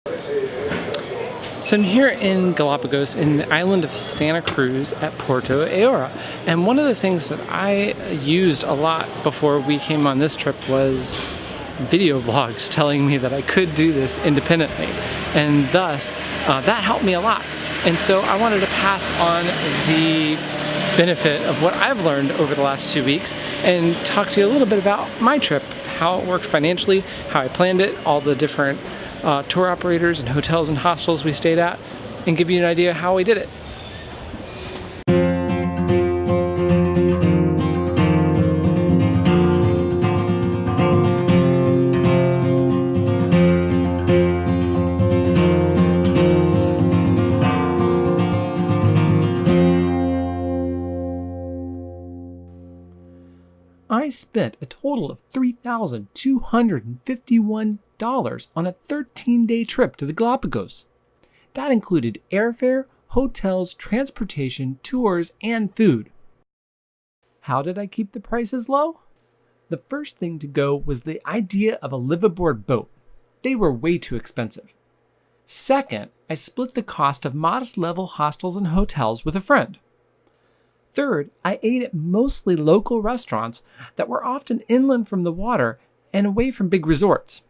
So I'm here in Galapagos in the island of Santa Cruz at Porto Ayora. And one of the things that I used a lot before we came on this trip was video vlogs telling me that I could do this independently. And thus, that helped me a lot. And so I wanted to pass on the benefit of what I've learned over the last 2 weeks and talk to you a little bit about my trip, how it worked financially, how I planned it, all the different tour operators and hotels and hostels we stayed at, and give you an idea how we did it. I spent a total of $3,251 on a 13-day trip to the Galapagos. That included airfare, hotels, transportation, tours, and food. How did I keep the prices low? The first thing to go was the idea of a liveaboard boat. They were way too expensive. Second, I split the cost of modest-level hostels and hotels with a friend. Third, I ate at mostly local restaurants that were often inland from the water and away from big resorts.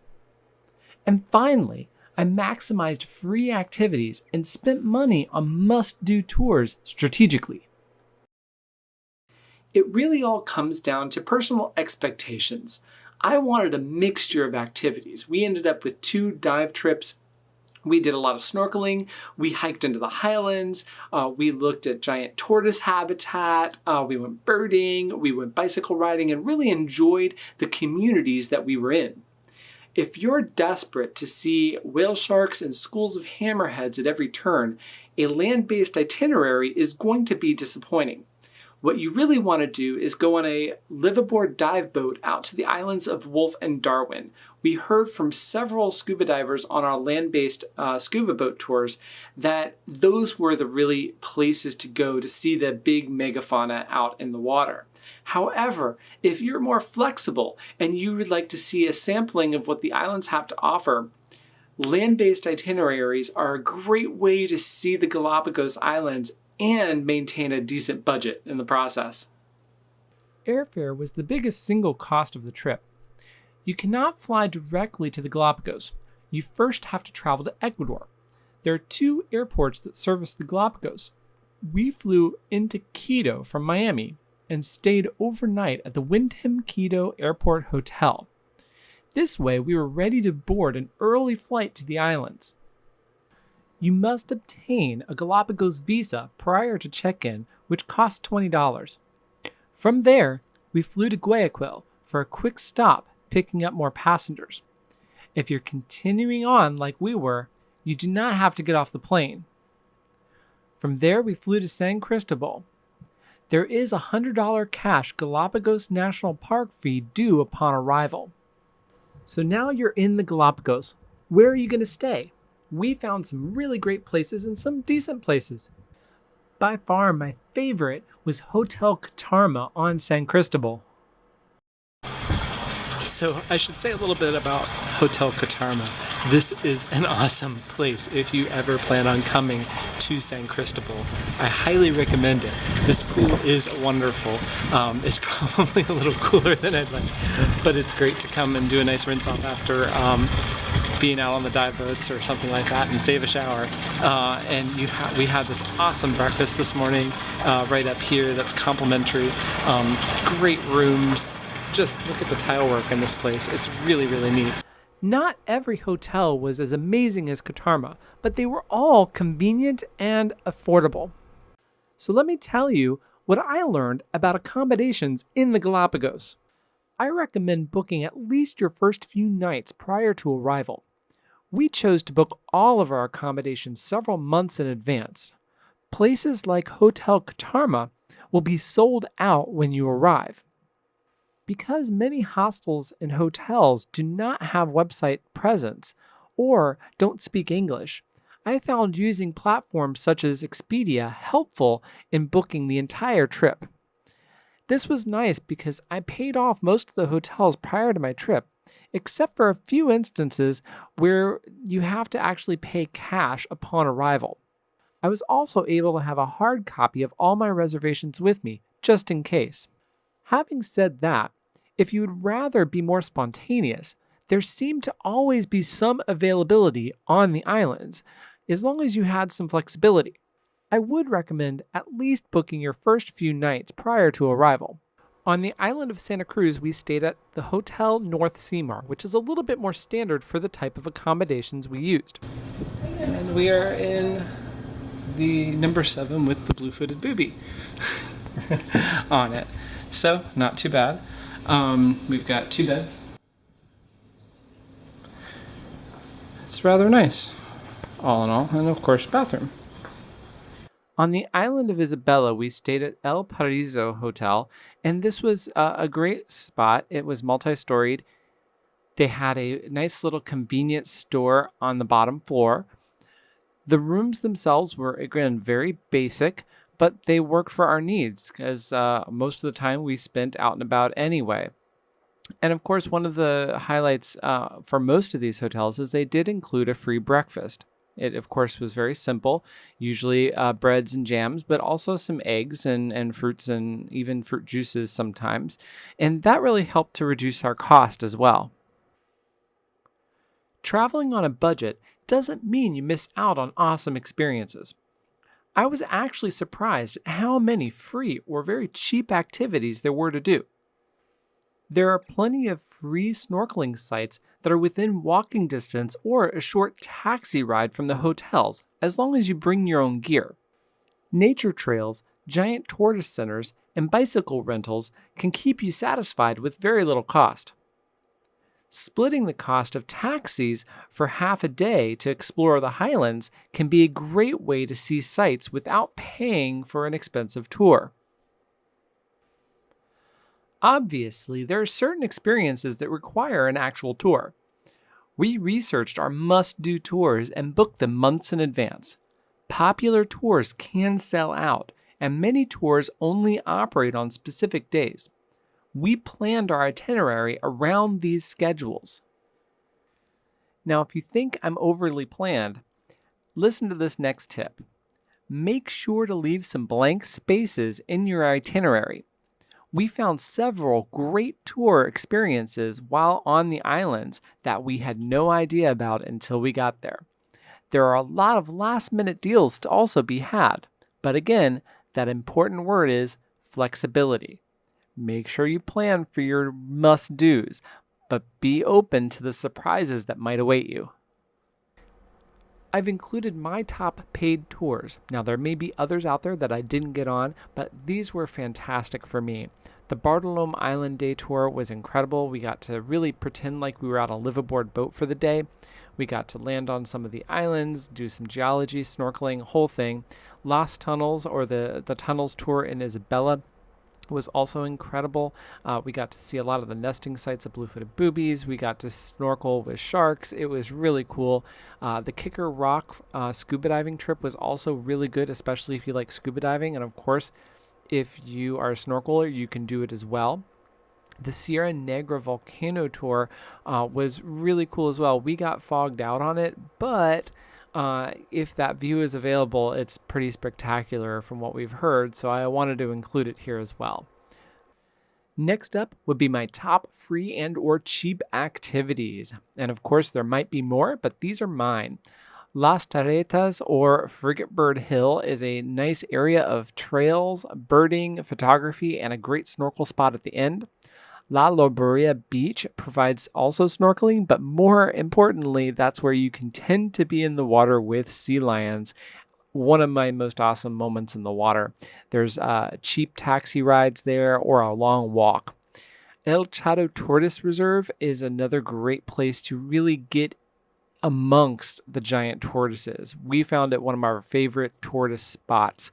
And finally, I maximized free activities and spent money on must-do tours strategically. It really all comes down to personal expectations. I wanted a mixture of activities. We ended up with 2 dive trips. We did a lot of snorkeling, we hiked into the highlands, we looked at giant tortoise habitat, we went birding, we went bicycle riding, and really enjoyed the communities that we were in. If you're desperate to see whale sharks and schools of hammerheads at every turn, a land-based itinerary is going to be disappointing. What you really want to do is go on a liveaboard dive boat out to the islands of Wolf and Darwin. We heard from several scuba divers on our land-based scuba boat tours that those were the really places to go to see the big megafauna out in the water. However, if you're more flexible and you would like to see a sampling of what the islands have to offer, land-based itineraries are a great way to see the Galapagos Islands and maintain a decent budget in the process. Airfare was the biggest single cost of the trip. You cannot fly directly to the Galapagos. You first have to travel to Ecuador. There are 2 airports that service the Galapagos. We flew into Quito from Miami and stayed overnight at the Wyndham Quito Airport Hotel. This way, we were ready to board an early flight to the islands. You must obtain a Galapagos visa prior to check-in, which costs $20. From there, we flew to Guayaquil for a quick stop, picking up more passengers. If you're continuing on like we were, you do not have to get off the plane. From there, we flew to San Cristobal. There is a $100 cash Galapagos National Park fee due upon arrival. So now you're in the Galapagos. Where are you going to stay? We found some really great places and some decent places. By far, my favorite was Hotel Catarma on San Cristobal. So I should say a little bit about Hotel Catarma. This is an awesome place if you ever plan on coming to San Cristobal. I highly recommend it. This pool is wonderful. It's probably a little cooler than I'd like, but it's great to come and do a nice rinse off after being out on the dive boats or something like that and save a shower. And we had this awesome breakfast this morning right up here that's complimentary. Great rooms. Just look at the tile work in this place. It's really, really neat. Not every hotel was as amazing as Catarma, but they were all convenient and affordable. So let me tell you what I learned about accommodations in the Galapagos. I recommend booking at least your first few nights prior to arrival. We chose to book all of our accommodations several months in advance. Places like Hotel Catarma will be sold out when you arrive. Because many hostels and hotels do not have website presence or don't speak English, I found using platforms such as Expedia helpful in booking the entire trip. This was nice because I paid off most of the hotels prior to my trip except for a few instances where you have to actually pay cash upon arrival. I was also able to have a hard copy of all my reservations with me, just in case. Having said that, if you would rather be more spontaneous, there seemed to always be some availability on the islands, as long as you had some flexibility. I would recommend at least booking your first few nights prior to arrival. On the island of Santa Cruz, we stayed at the Hotel North Seymour, which is a little bit more standard for the type of accommodations we used. And we are in the number 7 with the blue-footed booby on it. So, not too bad. We've got 2 beds. It's rather nice, all in all, and of course, bathroom. On the island of Isabela, we stayed at El Paraiso Hotel, and this was a great spot. It was multi-storied. They had a nice little convenience store on the bottom floor. The rooms themselves were, again, very basic, but they worked for our needs because most of the time we spent out and about anyway. And of course, one of the highlights for most of these hotels is they did include a free breakfast. It, of course, was very simple, usually breads and jams, but also some eggs and fruits and even fruit juices sometimes. And that really helped to reduce our cost as well. Traveling on a budget doesn't mean you miss out on awesome experiences. I was actually surprised at how many free or very cheap activities there were to do. There are plenty of free snorkeling sites that are within walking distance or a short taxi ride from the hotels, as long as you bring your own gear. Nature trails, giant tortoise centers, and bicycle rentals can keep you satisfied with very little cost. Splitting the cost of taxis for half a day to explore the highlands can be a great way to see sights without paying for an expensive tour. Obviously, there are certain experiences that require an actual tour. We researched our must-do tours and booked them months in advance. Popular tours can sell out, and many tours only operate on specific days. We planned our itinerary around these schedules. Now, if you think I'm overly planned, listen to this next tip. Make sure to leave some blank spaces in your itinerary. We found several great tour experiences while on the islands that we had no idea about until we got there. There are a lot of last-minute deals to also be had, but again, that important word is flexibility. Make sure you plan for your must-dos, but be open to the surprises that might await you. I've included my top paid tours. Now, there may be others out there that I didn't get on, but these were fantastic for me. The Bartolome Island Day Tour was incredible. We got to really pretend like we were on a liveaboard boat for the day. We got to land on some of the islands, do some geology, snorkeling, whole thing. Lost Tunnels, or the Tunnels Tour in Isabela, was also incredible. We got to see a lot of the nesting sites of blue-footed boobies. We got to snorkel with sharks. It was really cool. The Kicker Rock scuba diving trip was also really good, especially if you like scuba diving. And of course, if you are a snorkeler, you can do it as well. The Sierra Negra Volcano Tour was really cool as well. We got fogged out on it, but if that view is available, it's pretty spectacular from what we've heard, so I wanted to include it here as well. Next up would be my top free and or cheap activities. And of course, there might be more, but these are mine. Las Tarretas, or Frigate Bird Hill, is a nice area of trails, birding, photography, and a great snorkel spot at the end. La Loberia Beach provides also snorkeling, but more importantly, that's where you can tend to be in the water with sea lions. One of my most awesome moments in the water. There's cheap taxi rides there or a long walk. El Chato Tortoise Reserve is another great place to really get amongst the giant tortoises. We found it one of our favorite tortoise spots,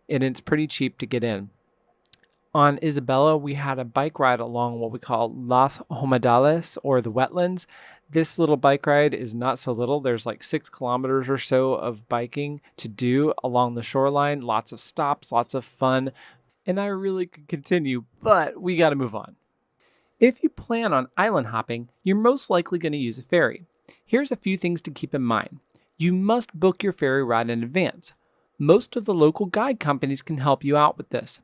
and it's pretty cheap to get in. On Isabela, we had a bike ride along what we call Las Humedales, or the wetlands. This little bike ride is not so little. There's like 6 kilometers or so of biking to do along the shoreline. Lots of stops, lots of fun. And I really could continue, but we got to move on. If you plan on island hopping, you're most likely going to use a ferry. Here's a few things to keep in mind. You must book your ferry ride in advance. Most of the local guide companies can help you out with this.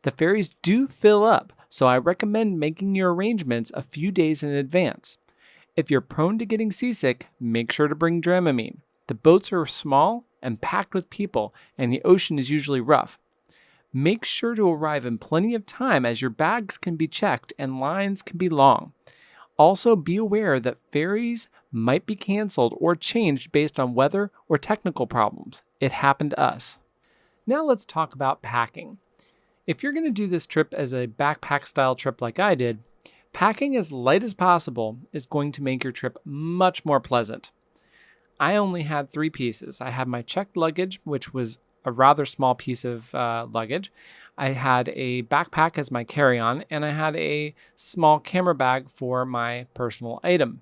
The ferries do fill up, so I recommend making your arrangements a few days in advance. If you're prone to getting seasick, make sure to bring Dramamine. The boats are small and packed with people, and the ocean is usually rough. Make sure to arrive in plenty of time as your bags can be checked and lines can be long. Also, be aware that ferries might be canceled or changed based on weather or technical problems. It happened to us. Now let's talk about packing. If you're going to do this trip as a backpack style trip like I did, packing as light as possible is going to make your trip much more pleasant. I only had 3 pieces. I had my checked luggage, which was a rather small piece of luggage. I had a backpack as my carry-on, and I had a small camera bag for my personal item.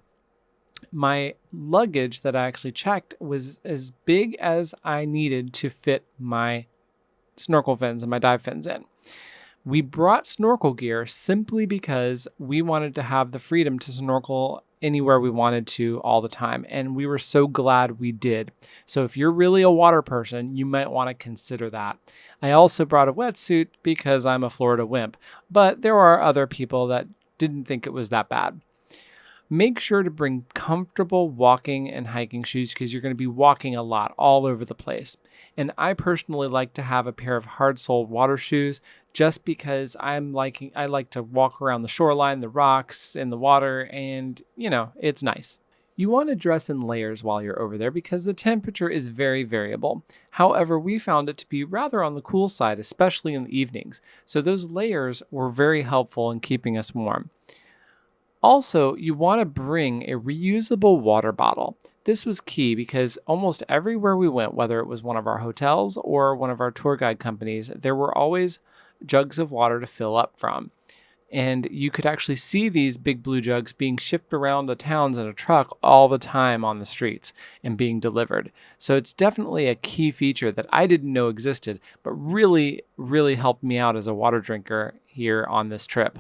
My luggage that I actually checked was as big as I needed to fit my snorkel fins and my dive fins in. We brought snorkel gear simply because we wanted to have the freedom to snorkel anywhere we wanted to all the time, and we were so glad we did. So if you're really a water person, you might want to consider that. I also brought a wetsuit because I'm a Florida wimp, but there are other people that didn't think it was that bad. Make sure to bring comfortable walking and hiking shoes because you're going to be walking a lot all over the place. And I personally like to have a pair of hard-soled water shoes just because I like to walk around the shoreline, the rocks, in the water, and, it's nice. You want to dress in layers while you're over there because the temperature is very variable. However, we found it to be rather on the cool side, especially in the evenings. So those layers were very helpful in keeping us warm. Also, you want to bring a reusable water bottle. This was key because almost everywhere we went, whether it was one of our hotels or one of our tour guide companies, there were always jugs of water to fill up from. And you could actually see these big blue jugs being shipped around the towns in a truck all the time on the streets and being delivered. So it's definitely a key feature that I didn't know existed, but really, really helped me out as a water drinker here on this trip.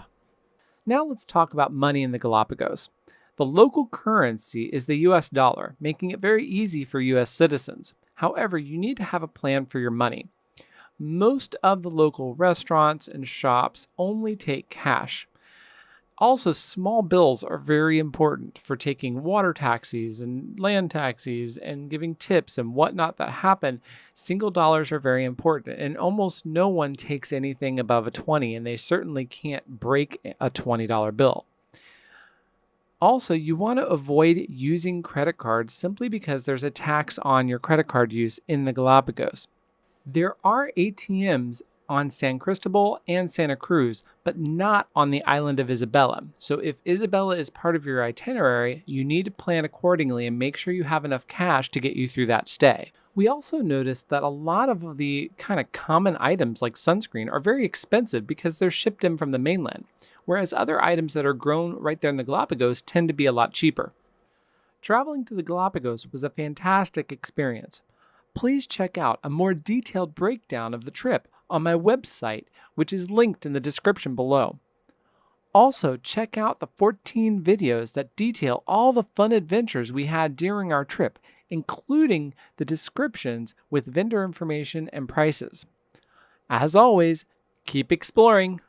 Now let's talk about money in the Galapagos. The local currency is the US dollar, making it very easy for US citizens. However, you need to have a plan for your money. Most of the local restaurants and shops only take cash. Also, small bills are very important for taking water taxis and land taxis and giving tips and whatnot that happen. Single dollars are very important, and almost no one takes anything above a 20, and they certainly can't break a $20 bill. Also, you want to avoid using credit cards simply because there's a tax on your credit card use in the Galapagos. There are ATMs on San Cristobal and Santa Cruz, but not on the island of Isabela. So if Isabela is part of your itinerary, you need to plan accordingly and make sure you have enough cash to get you through that stay. We also noticed that a lot of the kind of common items like sunscreen are very expensive because they're shipped in from the mainland, whereas other items that are grown right there in the Galapagos tend to be a lot cheaper. Traveling to the Galapagos was a fantastic experience. Please check out a more detailed breakdown of the trip on my website, which is linked in the description below. Also, check out the 14 videos that detail all the fun adventures we had during our trip, including the descriptions with vendor information and prices. As always, keep exploring.